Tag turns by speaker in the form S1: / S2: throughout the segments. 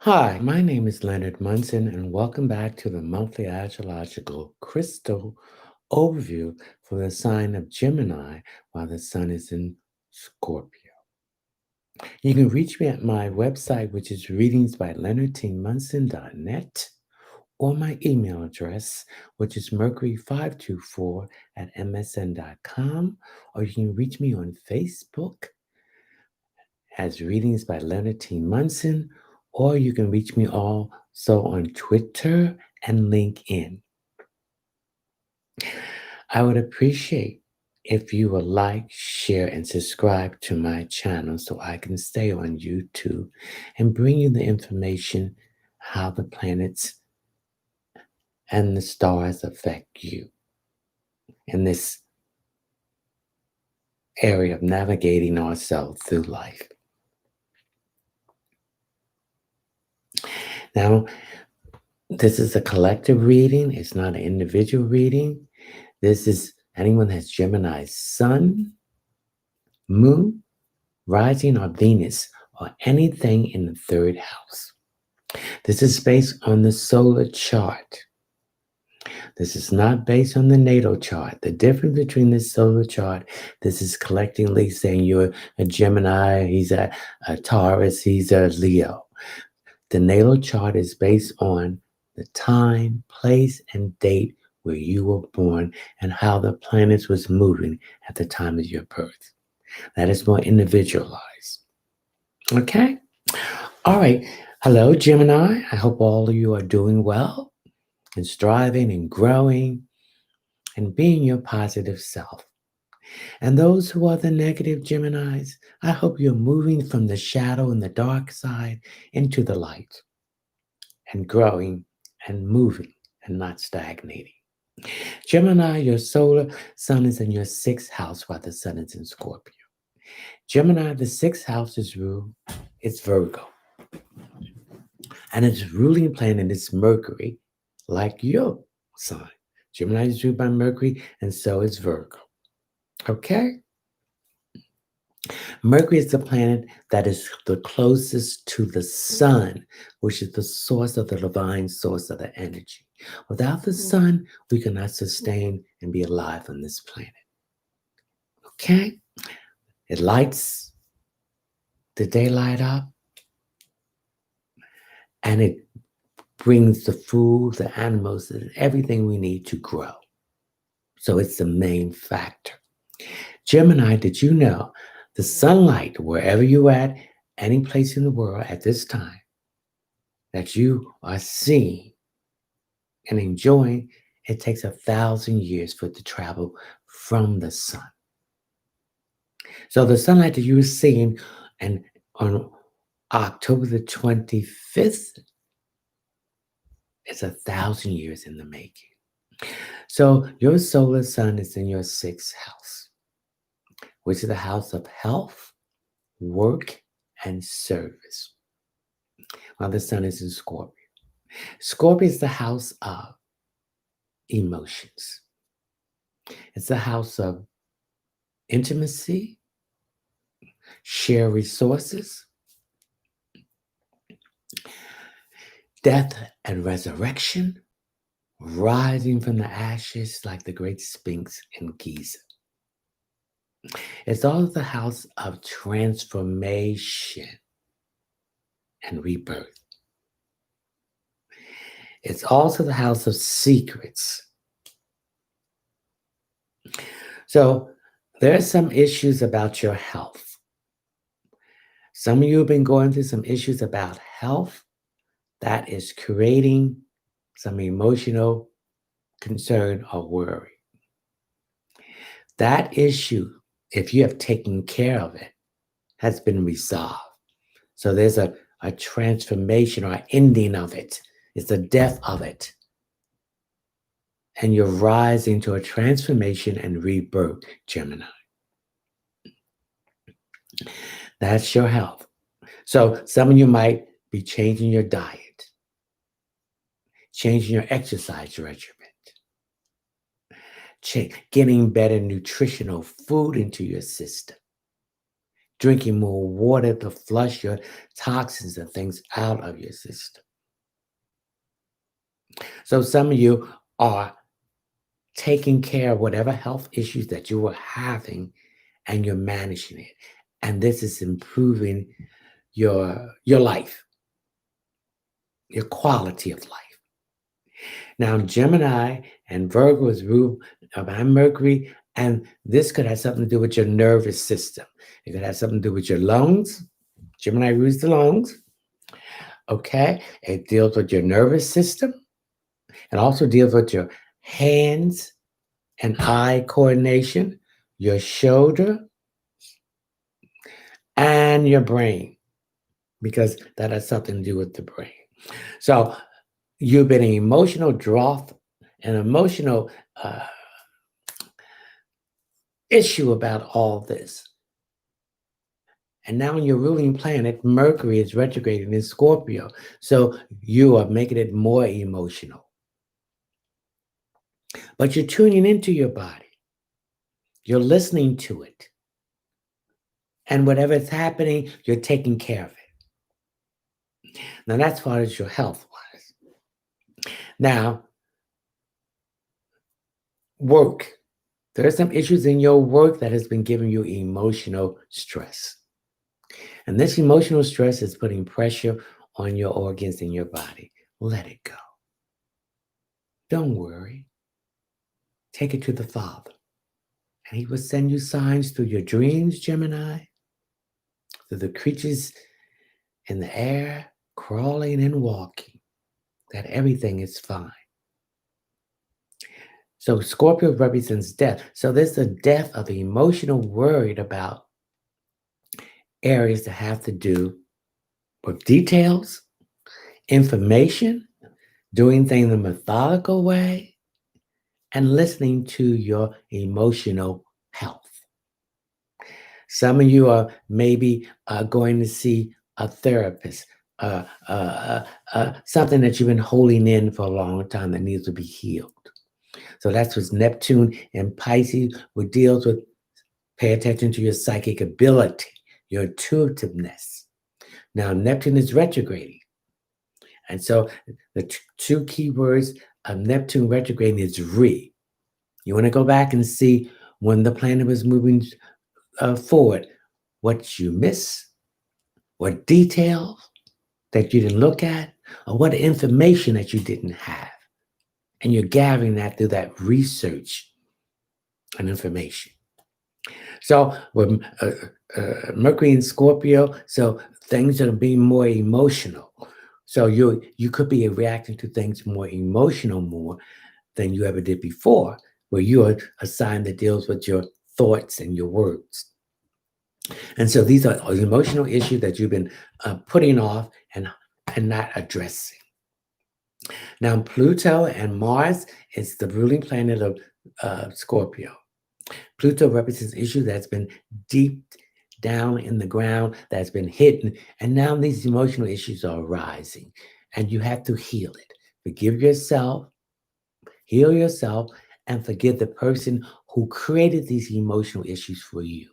S1: Hi, my name is Leonard Munson, and welcome back to the monthly astrological crystal overview for the sign of Gemini while the sun is in Scorpio. You can reach me at my website, which is readingsbyleonardtmunson.net, or my email address, which is mercury524 at msn.com, or you can reach me on Facebook as Readings by Leonard T. Munson, or you can reach me also on Twitter and LinkedIn. I would appreciate if you would like, share, and subscribe to my channel so I can stay on YouTube and bring you the information how the planets and the stars affect you in this area of navigating ourselves through life. Now, this is a collective reading. It's not an individual reading. This is anyone that has Gemini's sun, moon, rising, or Venus, or anything in the third house. This is based on the solar chart. This is not based on the natal chart. The difference between this solar chart, this is collectively saying you're a Gemini, he's a Taurus, he's a Leo. The natal chart is based on the time, place, and date where you were born and how the planets was moving at the time of your birth. That is more individualized. Okay? All right. Hello, Gemini. I hope all of you are doing well and striving and growing and being your positive self. And those who are the negative Geminis, I hope you're moving from the shadow and the dark side into the light and growing and moving and not stagnating. Gemini, your solar sun is in your sixth house while the sun is in Scorpio. Gemini, the sixth house is ruled, it's Virgo. And its ruling planet is Mercury, like your sign. Gemini is ruled by Mercury, and so is Virgo. Okay? Mercury is the planet that is the closest to the sun, which is the source of the divine source of the energy. Without the sun, we cannot sustain and be alive on this planet. Okay? It lights the daylight up, and it brings the food, the animals, and everything we need to grow. So it's the main factor. Gemini, did you know the sunlight, wherever you're at, any place in the world at this time, that you are seeing and enjoying, it takes 1,000 years for it to travel from the sun. So the sunlight that you're seeing and on October the 25th, it's 1,000 years in the making. So your solar sun is in your sixth house, which is the house of health, work, and service. While the sun is in Scorpio. Scorpio is the house of emotions. It's the house of intimacy, share resources, death and resurrection, rising from the ashes like the great Sphinx in Giza. It's also the house of transformation and rebirth. It's also the house of secrets. So there are some issues about your health. Some of you have been going through some issues about health that is creating some emotional concern or worry. That issue, if you have taken care of it, has been resolved. So there's a transformation or an ending of it. It's the death of it. And you're rising to a transformation and rebirth, Gemini. That's your health. So some of you might be changing your diet, changing your exercise regimen, getting better nutritional food into your system, drinking more water to flush your toxins and things out of your system. So some of you are taking care of whatever health issues that you were having and you're managing it. And this is improving your life, your quality of life. Now, Gemini and Virgo is ruled by Mercury, and this could have something to do with your nervous system. It could have something to do with your lungs. Gemini rules the lungs. Okay, it deals with your nervous system. It also deals with your hands and eye coordination, your shoulder, and your brain, because that has something to do with the brain. So you've been an emotional drought, an emotional issue about all this. And now in your ruling planet, Mercury is retrograding in Scorpio. So you are making it more emotional. But you're tuning into your body. You're listening to it. And whatever is happening, you're taking care of it. Now that's as far as your health wise. Now, work. There are some issues in your work that has been giving you emotional stress. And this emotional stress is putting pressure on your organs in your body. Let it go. Don't worry. Take it to the Father. And He will send you signs through your dreams, Gemini, through the creatures in the air, crawling and walking, that everything is fine. So Scorpio represents death. So there's a death of emotional worried about areas that have to do with details, information, doing things in a methodical way, and listening to your emotional health. Some of you are maybe going to see a therapist, something that you've been holding in for a long time that needs to be healed. So that's what Neptune and Pisces would deals with. Pay attention to your psychic ability, your intuitiveness. Now, Neptune is retrograding. And so the two key words of Neptune retrograding is re. You want to go back and see when the planet was moving forward, what you miss, what details that you didn't look at, or what information that you didn't have. And you're gathering that through that research and information. So with Mercury in Scorpio, so things are being more emotional. So you could be reacting to things more emotional more than you ever did before, where you are a sign that deals with your thoughts and your words. And so these are emotional issues that you've been putting off and not addressing. Now, Pluto and Mars is the ruling planet of Scorpio. Pluto represents issues that's been deep down in the ground, that's been hidden, and now these emotional issues are arising, and you have to heal it. Forgive yourself, heal yourself, and forgive the person who created these emotional issues for you.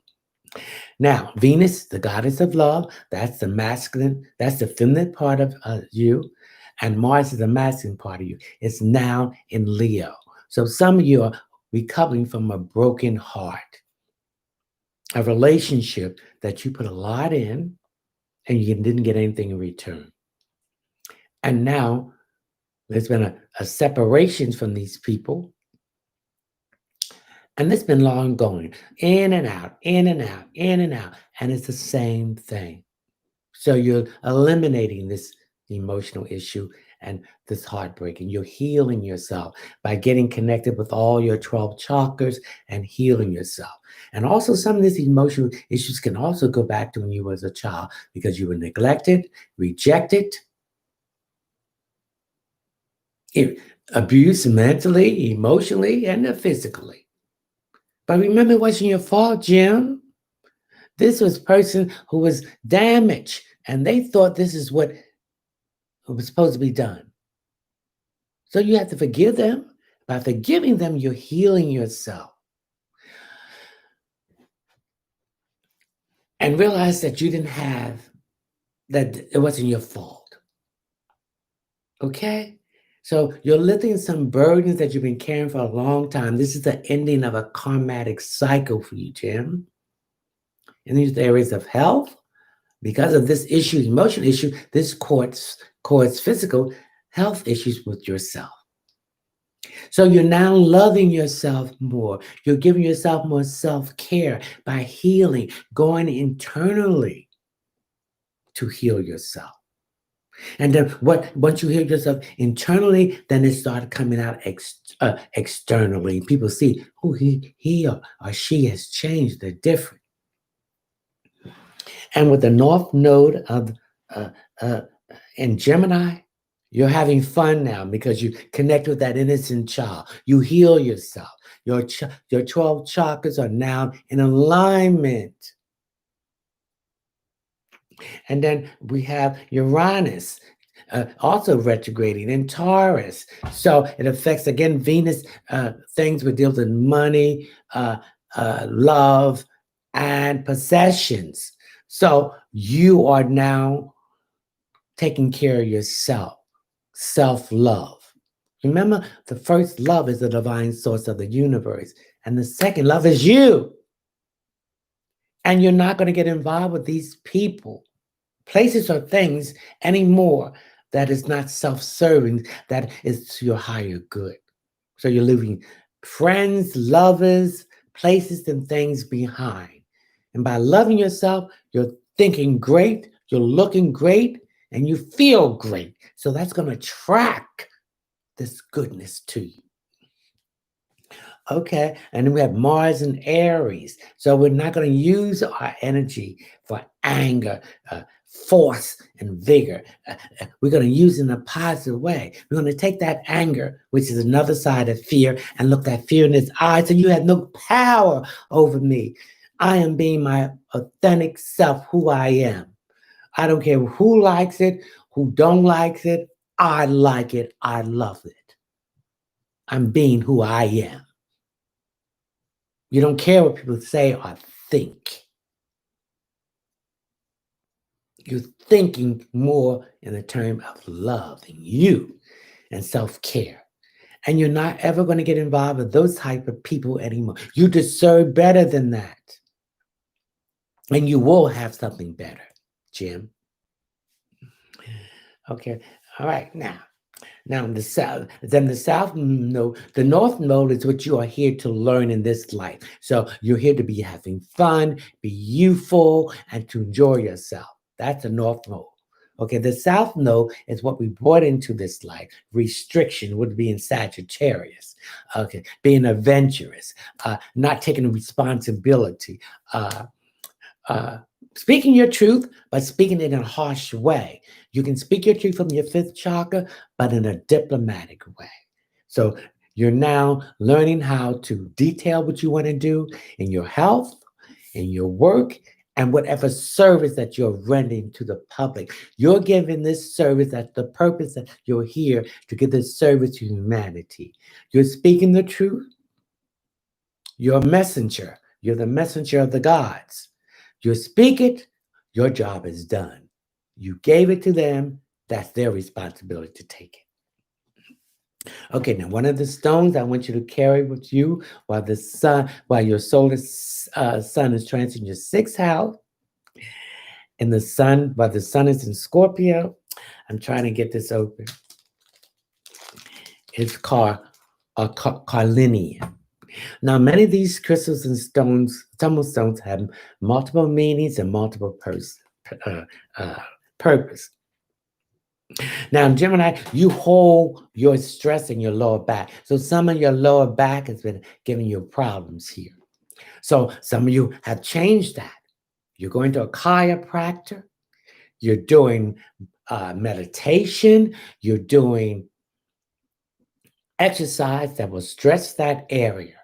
S1: Now, Venus, the goddess of love, that's the masculine, that's the feminine part of you, and Mars is the masculine part of you. It's now in Leo. So some of you are recovering from a broken heart, a relationship that you put a lot in and you didn't get anything in return. And now there's been a separation from these people. And it's been long going, in and out, in and out, in and out. And it's the same thing. So you're eliminating this emotional issue and this heartbreak, and you're healing yourself by getting connected with all your 12 chakras and healing yourself. And also some of these emotional issues can also go back to when you was a child because you were neglected, rejected, abused mentally, emotionally, and physically. But remember, it wasn't your fault, Jim. This was a person who was damaged, and they thought this is what was supposed to be done. So you have to forgive them. By forgiving them, you're healing yourself. and realize that you didn't have, that it wasn't your fault. Okay? So you're lifting some burdens that you've been carrying for a long time. This is the ending of a karmatic cycle for you, Jim. In these areas of health, because of this issue, emotional issue, this courts physical health issues with yourself. So you're now loving yourself more. You're giving yourself more self-care by healing, going internally to heal yourself. And then once you heal yourself internally, then it started coming out externally. People see, oh, he or she has changed. They're different. And with the North Node of uh, uh, in Gemini, you're having fun now because you connect with that innocent child. You heal yourself. Your 12 chakras are now in alignment. And then we have Uranus also retrograding in Taurus. So it affects, again, Venus, things with deals with money, love, and possessions. So you are now taking care of yourself, self-love. Remember, the first love is the divine source of the universe, and the second love is you. And you're not going to get involved with these people, places, or things anymore that is not self-serving, that is to your higher good. So you're leaving friends, lovers, places, and things behind. And by loving yourself, you're thinking great, you're looking great, and you feel great. So that's going to attract this goodness to you. Okay, and then we have Mars and Aries. So we're not going to use our energy for anger, force, and vigor. We're going to use it in a positive way. We're going to take that anger, which is another side of fear, and look that fear in its eyes. So you have no power over me. I am being my authentic self, who I am. I don't care who likes it, who don't like it. I like it. I love it. I'm being who I am. You don't care what people say or think. You're thinking more in the term of love and you and self-care. And you're not ever going to get involved with those type of people anymore. You deserve better than that. And you will have something better, Jim. Okay. All right. Now in the South, then the South node, the North node is what you are here to learn in this life. So you're here to be having fun, be youthful, and to enjoy yourself. That's the North node. Okay, the South node is what we brought into this life. Restriction would be in Sagittarius. Okay, being adventurous, not taking responsibility, speaking your truth, but speaking it in a harsh way. You can speak your truth from your fifth chakra, but in a diplomatic way. So you're now learning how to detail what you want to do in your health, in your work, and whatever service that you're rendering to the public. You're giving this service, that's the purpose that you're here to give this service to humanity. You're speaking the truth. You're a messenger. You're the messenger of the gods. You speak it, your job is done. You gave it to them, that's their responsibility to take it. Okay, now one of the stones I want you to carry with you while your solar sun is transiting your sixth house, and while the sun is in Scorpio, I'm trying to get this open. It's called carnelian. Now, many of these crystals and stones, some stones have multiple meanings and multiple purpose. Now, Gemini, you hold your stress in your lower back. So some of your lower back has been giving you problems here. So some of you have changed that. You're going to a chiropractor. You're doing meditation. You're doing exercise that will stretch that area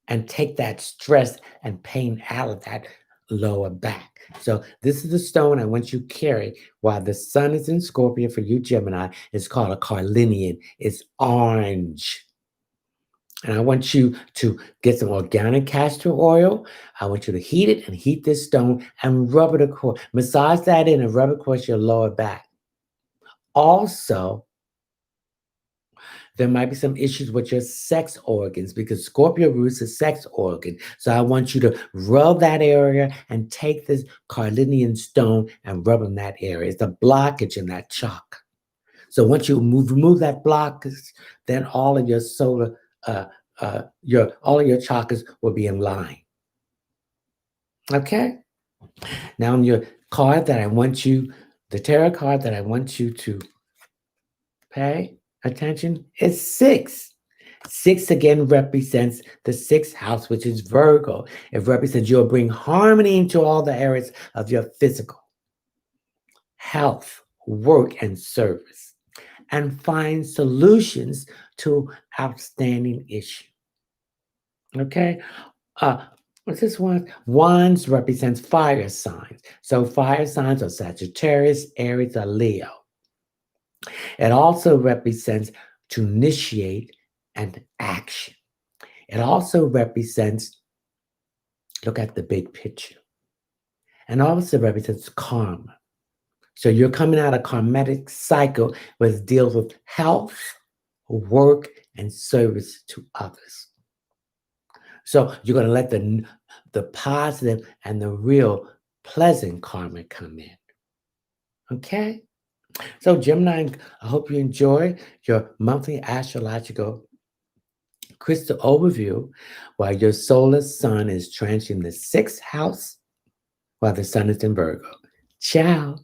S1: and take that stress and pain out of that lower back. So this is the stone I want you to carry while the sun is in Scorpio for you, Gemini. It's called a carnelian. It's orange. And I want you to get some organic castor oil. I want you to heat it and heat this stone and rub it across, massage that in and rub it across your lower back. Also, there might be some issues with your sex organs because Scorpio root is a sex organ. So I want you to rub that area and take this carnelian stone and rub in that area. It's a blockage in that chakra. So once you remove that blockage, then all of your solar, your all of your chakras will be in line. Okay. Now on your card that I want you, the tarot card that I want you to pay attention is 6. 6 again represents the sixth house, which is Virgo. It represents you'll bring harmony into all the areas of your physical, health, work, and service, and find solutions to outstanding issues. Okay? What's this one? Wands represents fire signs. So fire signs are Sagittarius, Aries, or Leo. It also represents to initiate an action. It also represents, look at the big picture, and also represents karma. So you're coming out of karmatic cycle which deals with health, work, and service to others. So you're going to let the positive and the real pleasant karma come in. Okay? So Gemini, I hope you enjoy your monthly astrological crystal overview while your solar sun is transiting the sixth house while the sun is in Virgo. Ciao.